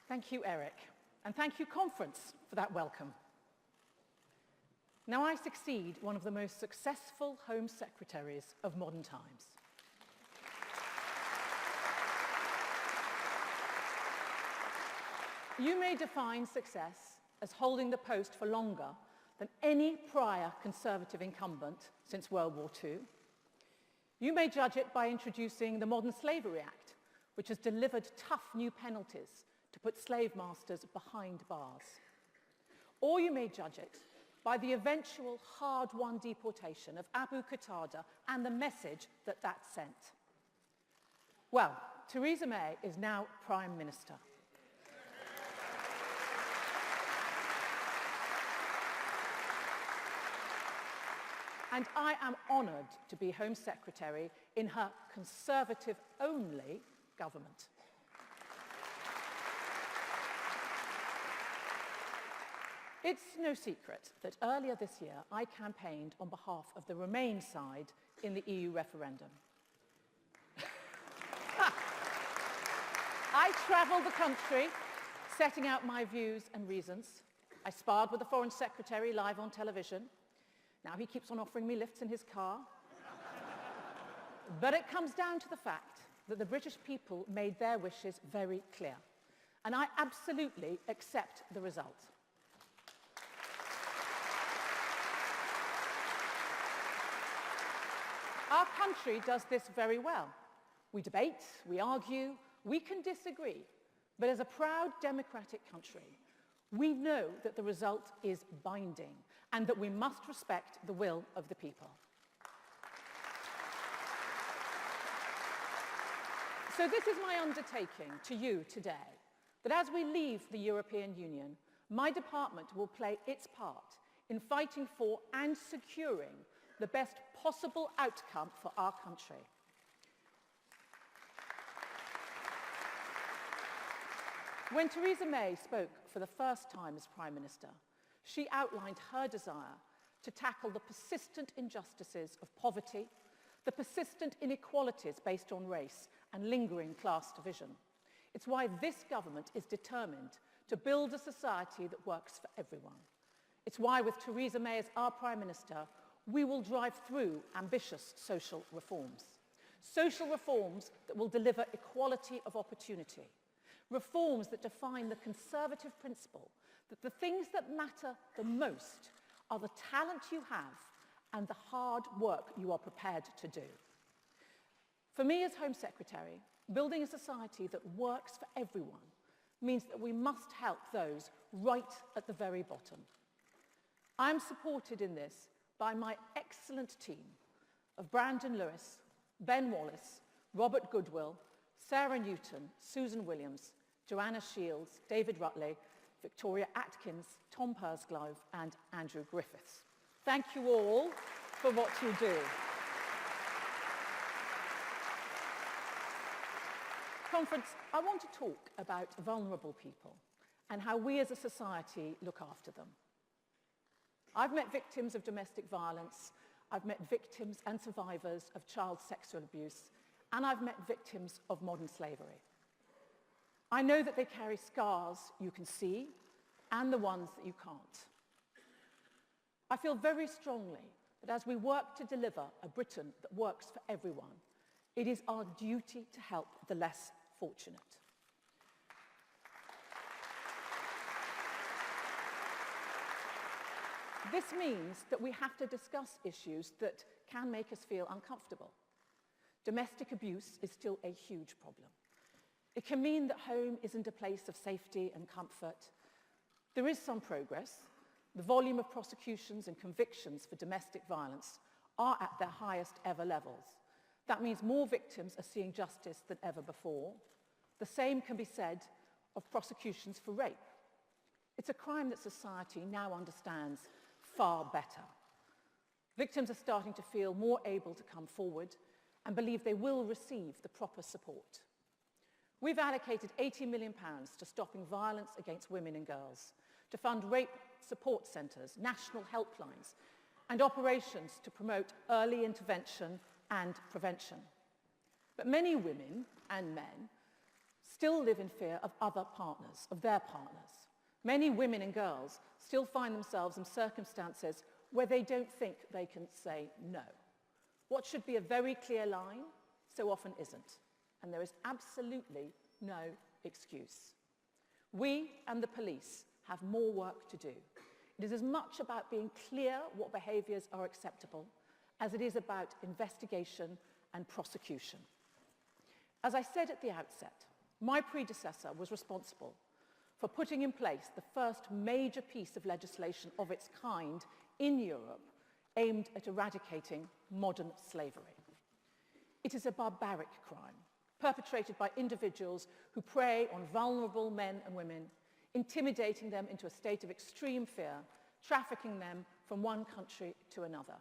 Thank you, Eric, and thank you, Conference, for that welcome. Now I succeed one of the most successful Home Secretaries of modern times. You may define success as holding the post for longer than any prior Conservative incumbent since World War II. You may judge it by introducing the Modern Slavery Act, which has delivered tough new penalties to put slave masters behind bars. Or you may judge it by the eventual hard-won deportation of Abu Qatada and the message that that sent. Well, Theresa May is now Prime Minister. And I am honoured to be Home Secretary in her Conservative-only government. It's no secret that earlier this year I campaigned on behalf of the Remain side in the EU referendum. I travelled the country setting out my views and reasons. I sparred with the Foreign Secretary live on television. Now he keeps on offering me lifts in his car. But it comes down to the fact that the British people made their wishes very clear. And I absolutely accept the result. Our country does this very well. We debate, we argue, we can disagree. But as a proud democratic country, we know that the result is binding and that we must respect the will of the people. So this is my undertaking to you today, that as we leave the European Union, my department will play its part in fighting for and securing the best possible outcome for our country. When Theresa May spoke for the first time as Prime Minister, she outlined her desire to tackle the persistent injustices of poverty, the persistent inequalities based on race and lingering class division. It's why this government is determined to build a society that works for everyone. It's why, with Theresa May as our Prime Minister, we will drive through ambitious social reforms. Social reforms that will deliver equality of opportunity. Reforms that define the Conservative principle that the things that matter the most are the talent you have and the hard work you are prepared to do. For me as Home Secretary, building a society that works for everyone means that we must help those right at the very bottom. I am supported in this by my excellent team of Brandon Lewis, Ben Wallace, Robert Goodwill, Sarah Newton, Susan Williams, Joanna Shields, David Rutley, Victoria Atkins, Tom Pursglove and Andrew Griffiths. Thank you all for what you do. Conference, I want to talk about vulnerable people and how we as a society look after them. I've met victims of domestic violence, I've met victims and survivors of child sexual abuse, and I've met victims of modern slavery. I know that they carry scars you can see and the ones that you can't. I feel very strongly that as we work to deliver a Britain that works for everyone, it is our duty to help the less fortunate. This means that we have to discuss issues that can make us feel uncomfortable. Domestic abuse is still a huge problem. It can mean that home isn't a place of safety and comfort. There is some progress. The volume of prosecutions and convictions for domestic violence are at their highest ever levels. That means more victims are seeing justice than ever before. The same can be said of prosecutions for rape. It's a crime that society now understands far better. Victims are starting to feel more able to come forward and believe they will receive the proper support. We've allocated £80 million to stopping violence against women and girls, to fund rape support centres, national helplines, and operations to promote early intervention and prevention. But many women and men still live in fear of other partners, of their partners. Many women and girls still find themselves in circumstances where they don't think they can say no. What should be a very clear line so often isn't, and there is absolutely no excuse. We and the police have more work to do. It is as much about being clear what behaviours are acceptable as it is about investigation and prosecution. As I said at the outset, my predecessor was responsible for putting in place the first major piece of legislation of its kind in Europe aimed at eradicating modern slavery. It is a barbaric crime perpetrated by individuals who prey on vulnerable men and women, intimidating them into a state of extreme fear, trafficking them from one country to another,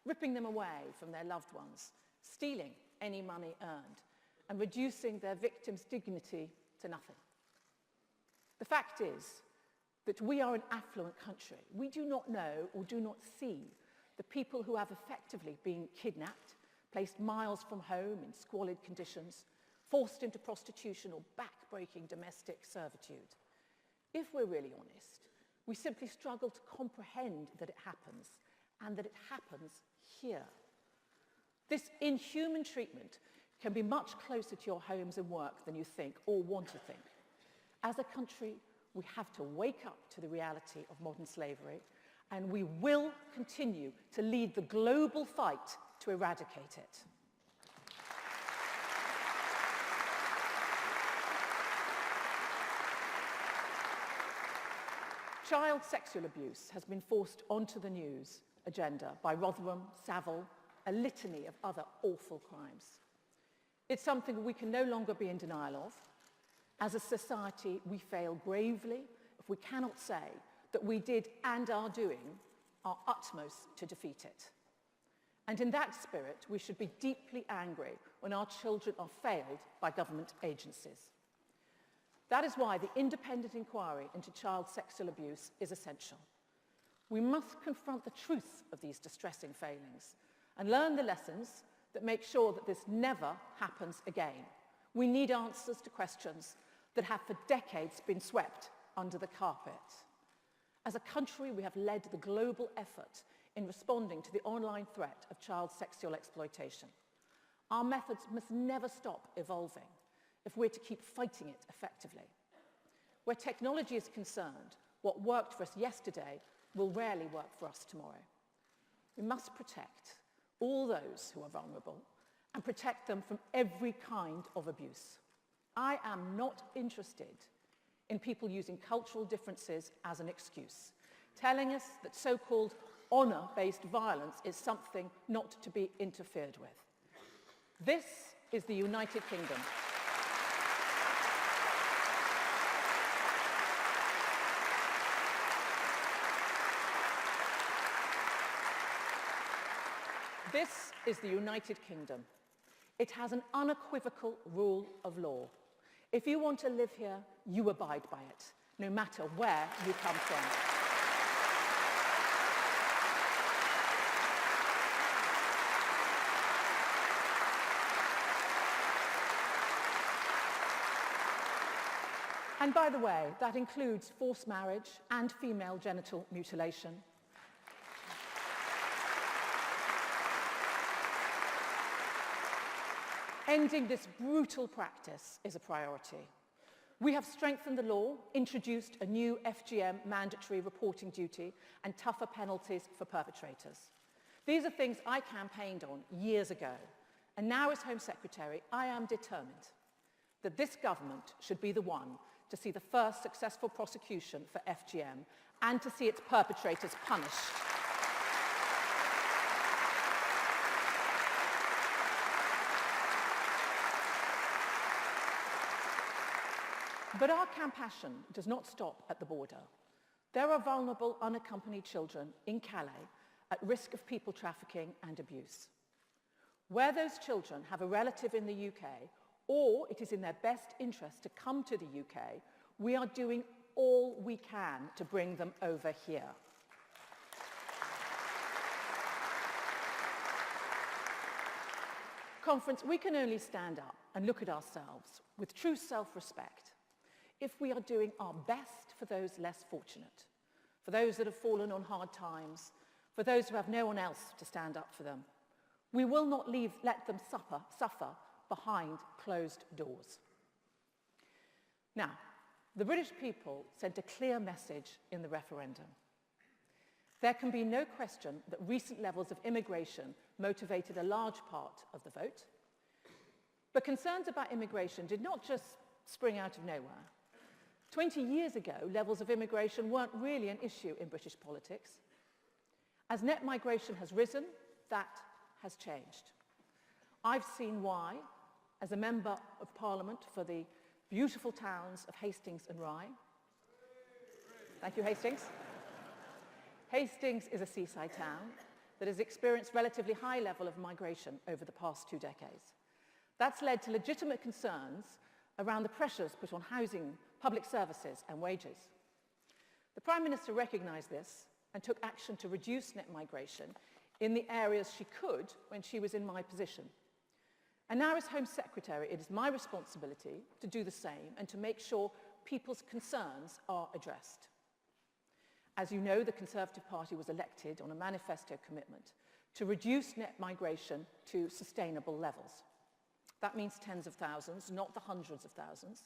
ripping them away from their loved ones, stealing any money earned, and reducing their victims' dignity to nothing. The fact is that we are an affluent country. We do not know or do not see the people who have effectively been kidnapped, placed miles from home in squalid conditions, forced into prostitution or back-breaking domestic servitude. If we're really honest, we simply struggle to comprehend that it happens, and that it happens here. This inhuman treatment can be much closer to your homes and work than you think or want to think. As a country, we have to wake up to the reality of modern slavery, and we will continue to lead the global fight to eradicate it. Child sexual abuse has been forced onto the news agenda by Rotherham, Savile, a litany of other awful crimes. It's something we can no longer be in denial of. As a society, we fail gravely if we cannot say that we did and are doing our utmost to defeat it. And in that spirit, we should be deeply angry when our children are failed by government agencies. That is why the independent inquiry into child sexual abuse is essential. We must confront the truth of these distressing failings and learn the lessons that make sure that this never happens again. We need answers to questions that have for decades been swept under the carpet. As a country, we have led the global effort in responding to the online threat of child sexual exploitation. Our methods must never stop evolving if we're to keep fighting it effectively. Where technology is concerned, what worked for us yesterday will rarely work for us tomorrow. We must protect all those who are vulnerable and protect them from every kind of abuse. I am not interested in people using cultural differences as an excuse, telling us that so-called honor-based violence is something not to be interfered with. This is the United Kingdom. This is the United Kingdom. It has an unequivocal rule of law. If you want to live here, you abide by it, no matter where you come from. And by the way, that includes forced marriage and female genital mutilation. Ending this brutal practice is a priority. We have strengthened the law, introduced a new FGM mandatory reporting duty, and tougher penalties for perpetrators. These are things I campaigned on years ago, and now as Home Secretary, I am determined that this government should be the one to see the first successful prosecution for FGM and to see its perpetrators punished. But our compassion does not stop at the border. There are vulnerable, unaccompanied children in Calais at risk of people trafficking and abuse. Where those children have a relative in the UK, or it is in their best interest to come to the UK, we are doing all we can to bring them over here. Conference, we can only stand up and look at ourselves with true self-respect if we are doing our best for those less fortunate, for those that have fallen on hard times, for those who have no one else to stand up for them. We will not let them suffer behind closed doors. Now, the British people sent a clear message in the referendum. There can be no question that recent levels of immigration motivated a large part of the vote. But concerns about immigration did not just spring out of nowhere. 20 years ago, levels of immigration weren't really an issue in British politics. As net migration has risen, that has changed. I've seen why, as a Member of Parliament for the beautiful towns of Hastings and Rye. Thank you, Hastings. Hastings is a seaside town that has experienced relatively high level of migration over the past 2 decades. That's led to legitimate concerns around the pressures put on housing, public services and wages. The Prime Minister recognised this and took action to reduce net migration in the areas she could when she was in my position. And now as Home Secretary, it is my responsibility to do the same and to make sure people's concerns are addressed. As you know, the Conservative Party was elected on a manifesto commitment to reduce net migration to sustainable levels. That means tens of thousands, not the hundreds of thousands.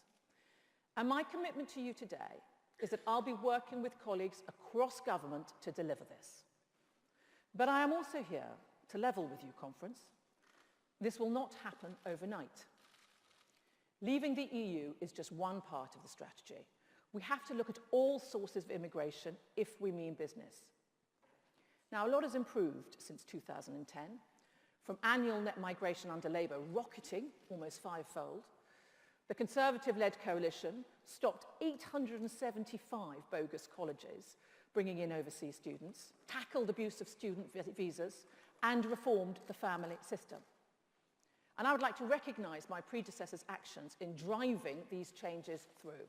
And my commitment to you today is that I'll be working with colleagues across government to deliver this. But I am also here to level with you, Conference. This will not happen overnight. Leaving the EU is just one part of the strategy. We have to look at all sources of immigration if we mean business. Now, a lot has improved since 2010, from annual net migration under Labour rocketing almost fivefold. The Conservative-led coalition stopped 875 bogus colleges bringing in overseas students, tackled abuse of student visas, and reformed the family system. And I would like to recognise my predecessor's actions in driving these changes through.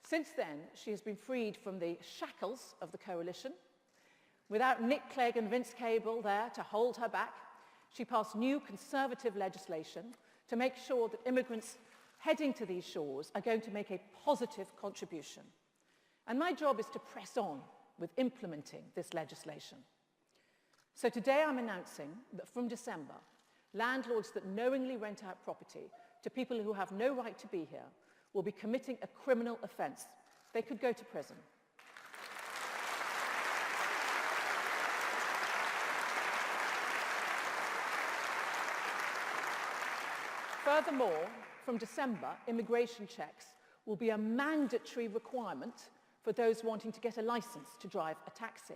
Since then, she has been freed from the shackles of the coalition. Without Nick Clegg and Vince Cable there to hold her back, she passed new Conservative legislation to make sure that immigrants heading to these shores are going to make a positive contribution. And my job is to press on with implementing this legislation. So today I'm announcing that from December, landlords that knowingly rent out property to people who have no right to be here will be committing a criminal offence. They could go to prison. Furthermore, from December, immigration checks will be a mandatory requirement for those wanting to get a licence to drive a taxi.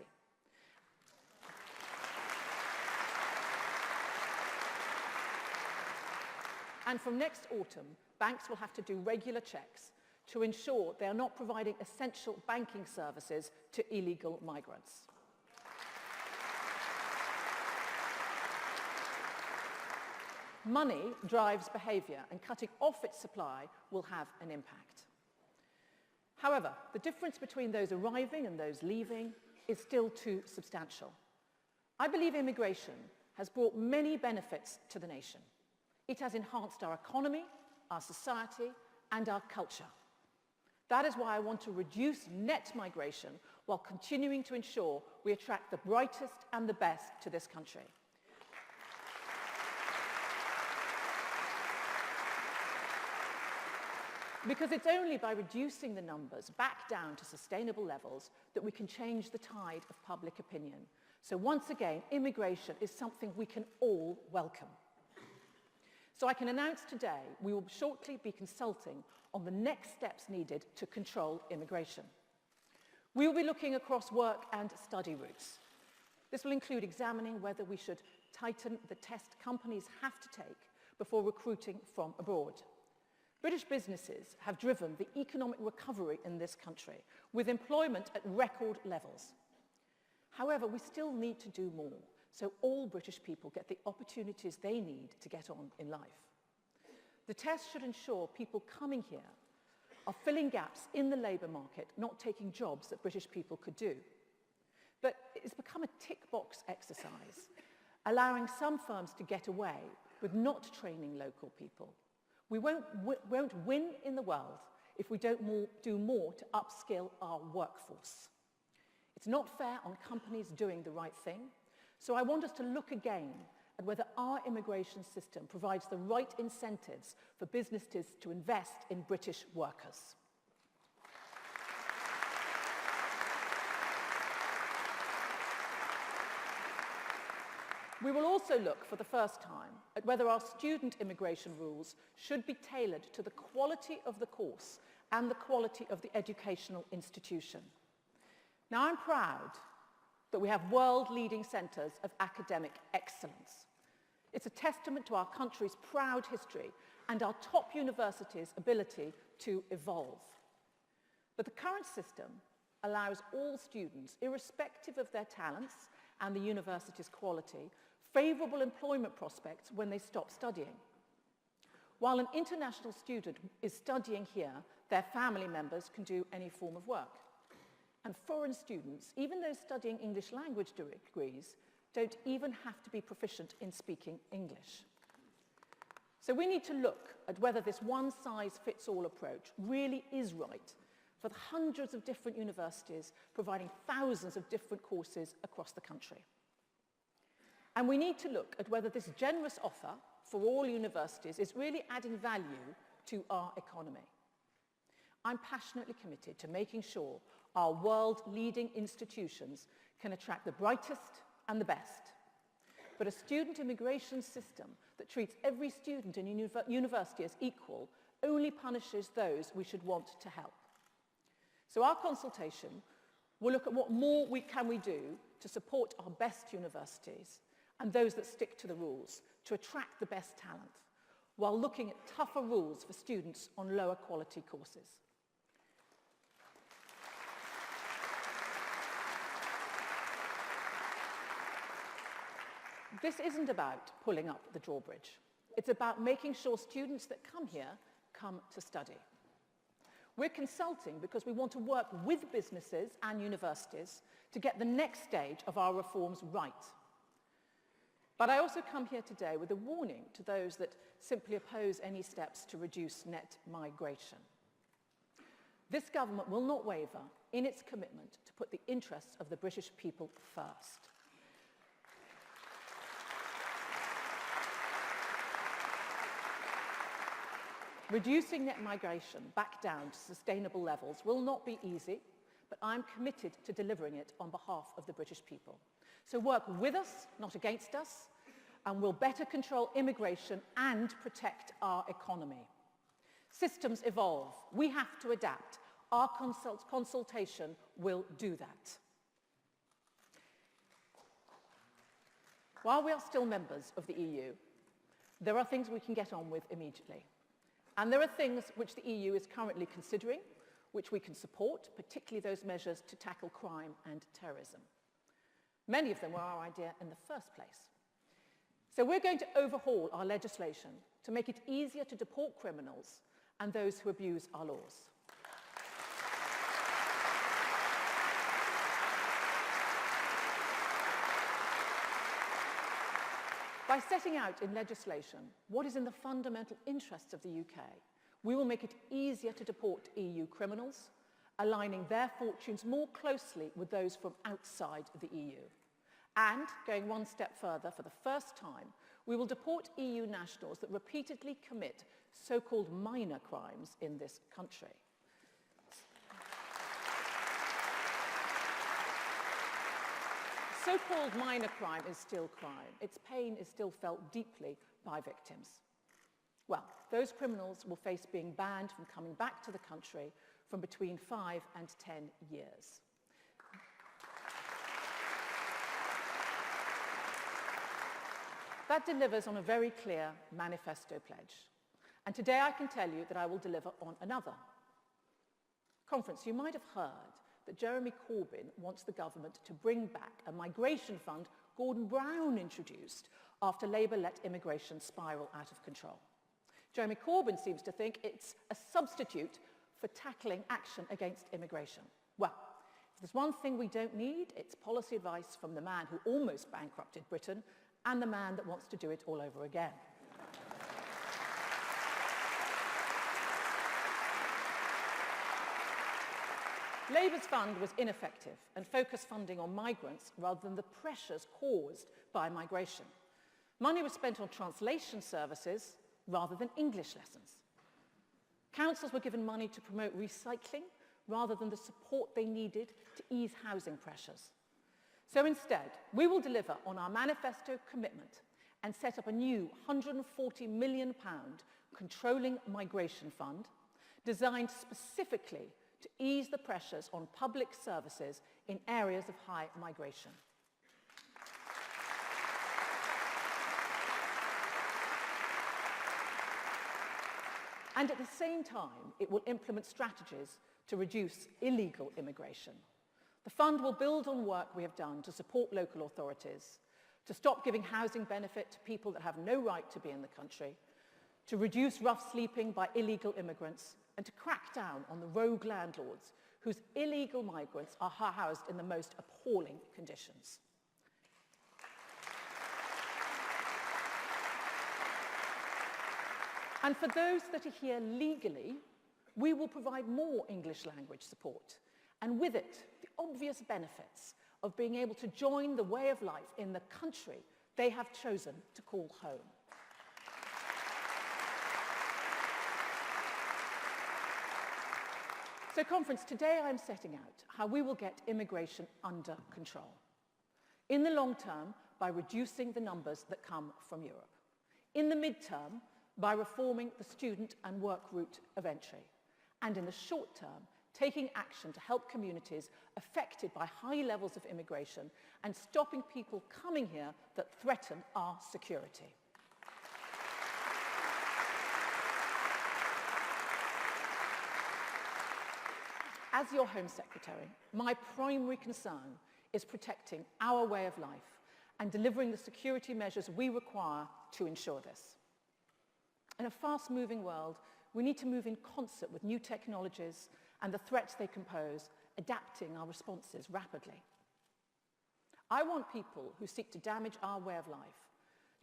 And from next autumn, banks will have to do regular checks to ensure they are not providing essential banking services to illegal migrants. Money drives behaviour, and cutting off its supply will have an impact. However, the difference between those arriving and those leaving is still too substantial. I believe immigration has brought many benefits to the nation. It has enhanced our economy, our society, and our culture. That is why I want to reduce net migration while continuing to ensure we attract the brightest and the best to this country. Because it's only by reducing the numbers back down to sustainable levels that we can change the tide of public opinion. So once again, immigration is something we can all welcome. So I can announce today we will shortly be consulting on the next steps needed to control immigration. We will be looking across work and study routes. This will include examining whether we should tighten the test companies have to take before recruiting from abroad. British businesses have driven the economic recovery in this country, with employment at record levels. However, we still need to do more, so all British people get the opportunities they need to get on in life. The test should ensure people coming here are filling gaps in the labour market, not taking jobs that British people could do. But it's become a tick-box exercise, allowing some firms to get away with not training local people. We won't win in the world if we don't do more to upskill our workforce. It's not fair on companies doing the right thing, so I want us to look again at whether our immigration system provides the right incentives for businesses to invest in British workers. We will also look for the first time at whether our student immigration rules should be tailored to the quality of the course and the quality of the educational institution. Now, I'm proud that we have world-leading centres of academic excellence. It's a testament to our country's proud history and our top universities' ability to evolve. But the current system allows all students, irrespective of their talents and the university's quality, favourable employment prospects when they stop studying. While an international student is studying here, their family members can do any form of work. And foreign students, even those studying English language degrees, don't even have to be proficient in speaking English. So we need to look at whether this one-size-fits-all approach really is right for the hundreds of different universities providing thousands of different courses across the country. And we need to look at whether this generous offer for all universities is really adding value to our economy. I'm passionately committed to making sure our world-leading institutions can attract the brightest and the best. But a student immigration system that treats every student in a university as equal only punishes those we should want to help. So our consultation will look at what more can we do to support our best universities and those that stick to the rules to attract the best talent, while looking at tougher rules for students on lower quality courses. This isn't about pulling up the drawbridge. It's about making sure students that come here come to study. We're consulting because we want to work with businesses and universities to get the next stage of our reforms right. But I also come here today with a warning to those that simply oppose any steps to reduce net migration. This government will not waver in its commitment to put the interests of the British people first. Reducing net migration back down to sustainable levels will not be easy, but I'm committed to delivering it on behalf of the British people. So work with us, not against us, and we'll better control immigration and protect our economy. Systems evolve. We have to adapt. Our consultation will do that. While we are still members of the EU, there are things we can get on with immediately. And there are things which the EU is currently considering, which we can support, particularly those measures to tackle crime and terrorism. Many of them were our idea in the first place. So we're going to overhaul our legislation to make it easier to deport criminals and those who abuse our laws. By setting out in legislation what is in the fundamental interests of the UK, we will make it easier to deport EU criminals, aligning their fortunes more closely with those from outside the EU. And, going one step further, for the first time, we will deport EU nationals that repeatedly commit so-called minor crimes in this country. So-called minor crime is still crime. Its pain is still felt deeply by victims. Well, those criminals will face being banned from coming back to the country from between 5 and 10 years. That delivers on a very clear manifesto pledge. And today I can tell you that I will deliver on another. Conference, you might have heard that Jeremy Corbyn wants the government to bring back a migration fund Gordon Brown introduced after Labour let immigration spiral out of control. Jeremy Corbyn seems to think it's a substitute for tackling action against immigration. Well, if there's one thing we don't need, it's policy advice from the man who almost bankrupted Britain and the man that wants to do it all over again. Labour's fund was ineffective and focused funding on migrants rather than the pressures caused by migration. Money was spent on translation services rather than English lessons. Councils were given money to promote recycling rather than the support they needed to ease housing pressures. So instead, we will deliver on our manifesto commitment and set up a new £140 million controlling migration fund designed specifically to ease the pressures on public services in areas of high migration. And at the same time, it will implement strategies to reduce illegal immigration. The fund will build on work we have done to support local authorities, to stop giving housing benefit to people that have no right to be in the country, to reduce rough sleeping by illegal immigrants, and to crack down on the rogue landlords whose illegal migrants are housed in the most appalling conditions. And for those that are here legally, we will provide more English language support, and with it, the obvious benefits of being able to join the way of life in the country they have chosen to call home. So, conference, today I'm setting out how we will get immigration under control. In the long term, by reducing the numbers that come from Europe. In the mid-term, by reforming the student and work route of entry. And in the short term, taking action to help communities affected by high levels of immigration and stopping people coming here that threaten our security. As your Home Secretary, my primary concern is protecting our way of life and delivering the security measures we require to ensure this. In a fast-moving world, we need to move in concert with new technologies and the threats they can pose, adapting our responses rapidly. I want people who seek to damage our way of life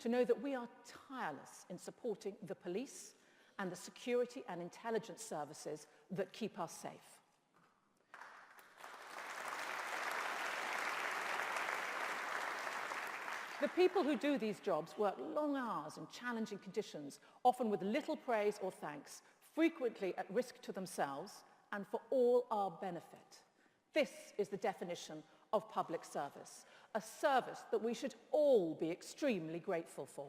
to know that we are tireless in supporting the police and the security and intelligence services that keep us safe. The people who do these jobs work long hours in challenging conditions, often with little praise or thanks, frequently at risk to themselves and for all our benefit. This is the definition of public service, a service that we should all be extremely grateful for.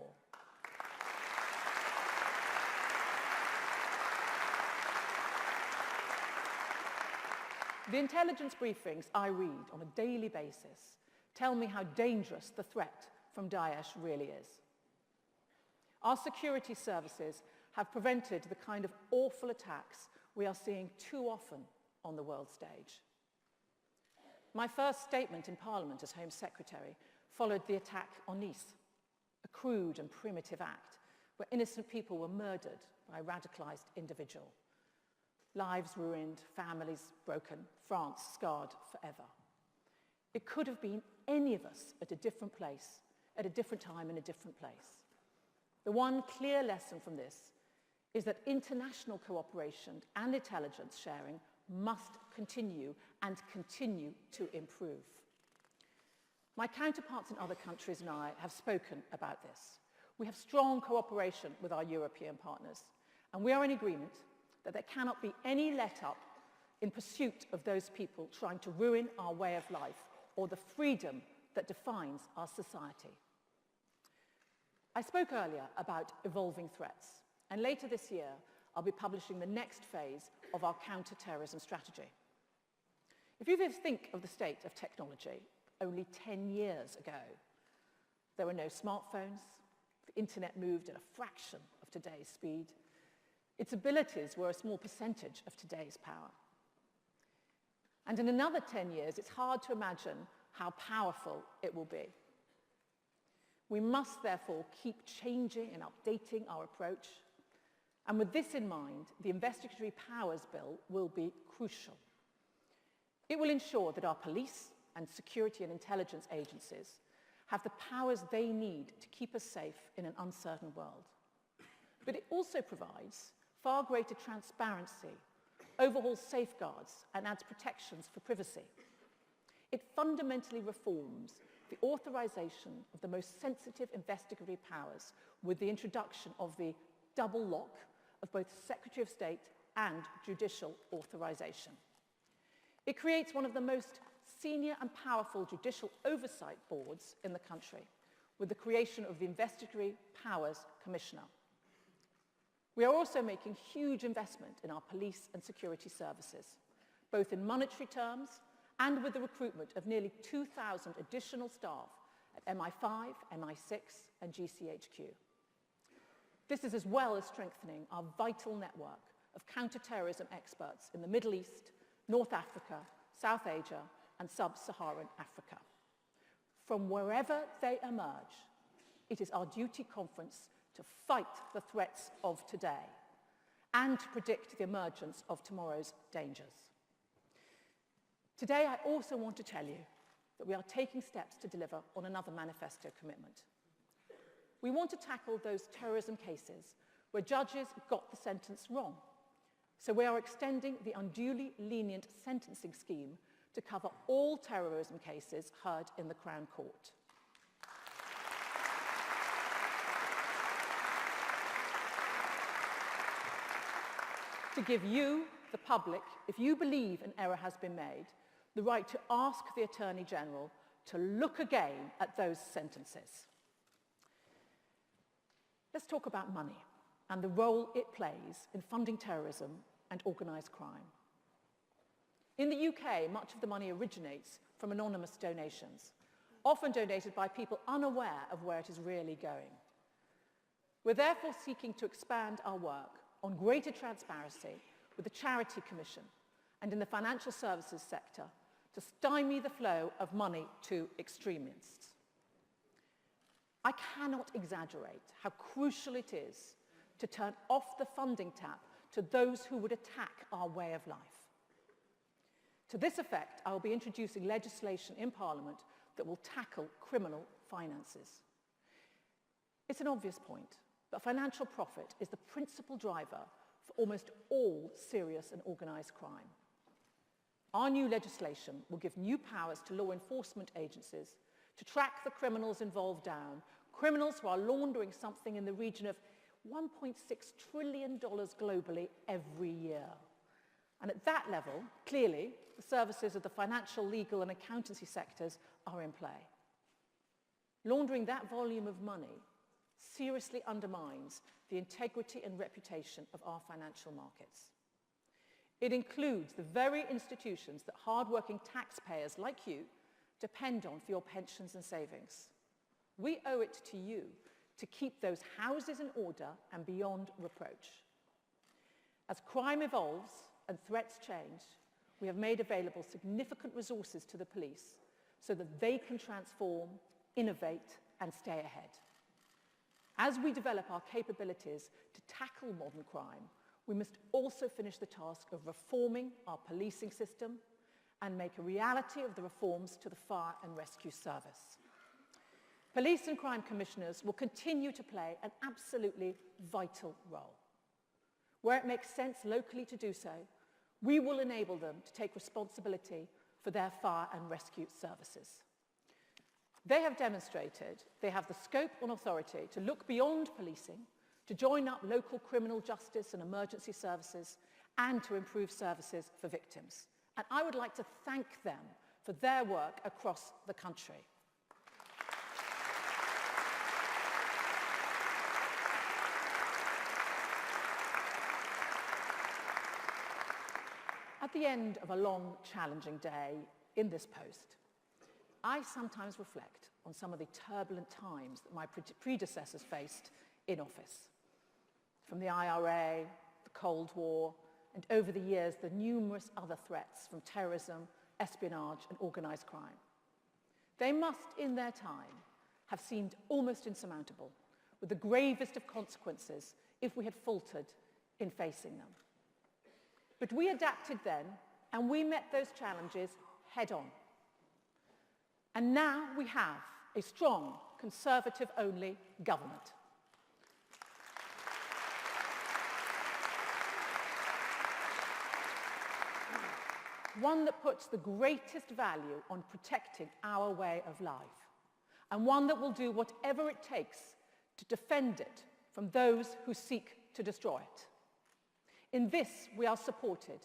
The intelligence briefings I read on a daily basis tell me how dangerous the threat from Daesh really is. Our security services have prevented the kind of awful attacks we are seeing too often on the world stage. My first statement in Parliament as Home Secretary followed the attack on Nice, a crude and primitive act where innocent people were murdered by a radicalised individual. Lives ruined, families broken, France scarred forever. It could have been any of us at a different place, at a different time in a different place. The one clear lesson from this is that international cooperation and intelligence sharing must continue and continue to improve. My counterparts in other countries and I have spoken about this. We have strong cooperation with our European partners, and we are in agreement that there cannot be any let-up in pursuit of those people trying to ruin our way of life or the freedom that defines our society. I spoke earlier about evolving threats, and later this year I'll be publishing the next phase of our counter-terrorism strategy. If you think of the state of technology only 10 years ago, there were no smartphones, the internet moved at a fraction of today's speed, its abilities were a small percentage of today's power. And in another 10 years, it's hard to imagine how powerful it will be. We must therefore keep changing and updating our approach. And with this in mind, the Investigatory Powers Bill will be crucial. It will ensure that our police and security and intelligence agencies have the powers they need to keep us safe in an uncertain world. But it also provides far greater transparency overhauls safeguards and adds protections for privacy. It fundamentally reforms the authorization of the most sensitive investigatory powers with the introduction of the double lock of both Secretary of State and judicial authorization. It creates one of the most senior and powerful judicial oversight boards in the country, with the creation of the Investigatory Powers Commissioner. We are also making huge investment in our police and security services, both in monetary terms and with the recruitment of nearly 2,000 additional staff at MI5, MI6 and GCHQ. This is as well as strengthening our vital network of counter-terrorism experts in the Middle East, North Africa, South Asia and Sub-Saharan Africa. From wherever they emerge, it is our duty conference to fight the threats of today and to predict the emergence of tomorrow's dangers. Today, I also want to tell you that we are taking steps to deliver on another manifesto commitment. We want to tackle those terrorism cases where judges got the sentence wrong. So we are extending the unduly lenient sentencing scheme to cover all terrorism cases heard in the Crown Court. To give you, the public, if you believe an error has been made, the right to ask the Attorney General to look again at those sentences. Let's talk about money and the role it plays in funding terrorism and organised crime. In the UK, much of the money originates from anonymous donations, often donated by people unaware of where it is really going. We're therefore seeking to expand our work on greater transparency with the Charity Commission and in the financial services sector to stymie the flow of money to extremists. I cannot exaggerate how crucial it is to turn off the funding tap to those who would attack our way of life. To this effect, I will be introducing legislation in Parliament that will tackle criminal finances. It's an obvious point, but financial profit is the principal driver for almost all serious and organised crime. Our new legislation will give new powers to law enforcement agencies to track the criminals involved down, criminals who are laundering something in the region of $1.6 trillion globally every year. And at that level, clearly, the services of the financial, legal and accountancy sectors are in play. Laundering that volume of money seriously undermines the integrity and reputation of our financial markets. It includes the very institutions that hard-working taxpayers like you depend on for your pensions and savings. We owe it to you to keep those houses in order and beyond reproach. As crime evolves and threats change, we have made available significant resources to the police so that they can transform, innovate, and stay ahead. As we develop our capabilities to tackle modern crime, we must also finish the task of reforming our policing system and make a reality of the reforms to the fire and rescue service. Police and crime commissioners will continue to play an absolutely vital role. Where it makes sense locally to do so, we will enable them to take responsibility for their fire and rescue services. They have demonstrated they have the scope and authority to look beyond policing, to join up local criminal justice and emergency services, and to improve services for victims. And I would like to thank them for their work across the country. At the end of a long, challenging day in this post, I sometimes reflect on some of the turbulent times that my predecessors faced in office. From the IRA, the Cold War, and over the years, the numerous other threats from terrorism, espionage, and organised crime. They must, in their time, have seemed almost insurmountable, with the gravest of consequences if we had faltered in facing them. But we adapted then, and we met those challenges head-on. And now we have a strong, Conservative-only government. one that puts the greatest value on protecting our way of life, and one that will do whatever it takes to defend it from those who seek to destroy it. In this, we are supported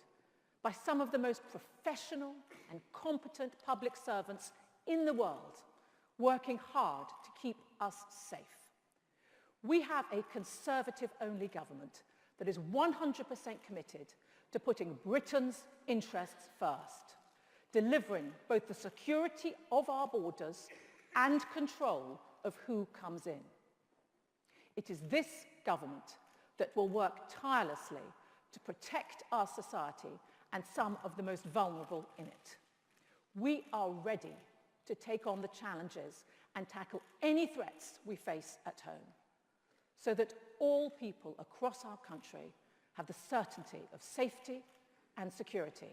by some of the most professional and competent public servants in the world, working hard to keep us safe. We have a Conservative-only government that is 100% committed to putting Britain's interests first, delivering both the security of our borders and control of who comes in. It is this government that will work tirelessly to protect our society and some of the most vulnerable in it. We are ready to take on the challenges and tackle any threats we face at home, so that all people across our country have the certainty of safety and security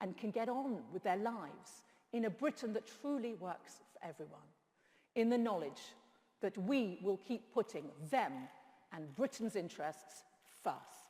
and can get on with their lives in a Britain that truly works for everyone, in the knowledge that we will keep putting them and Britain's interests first.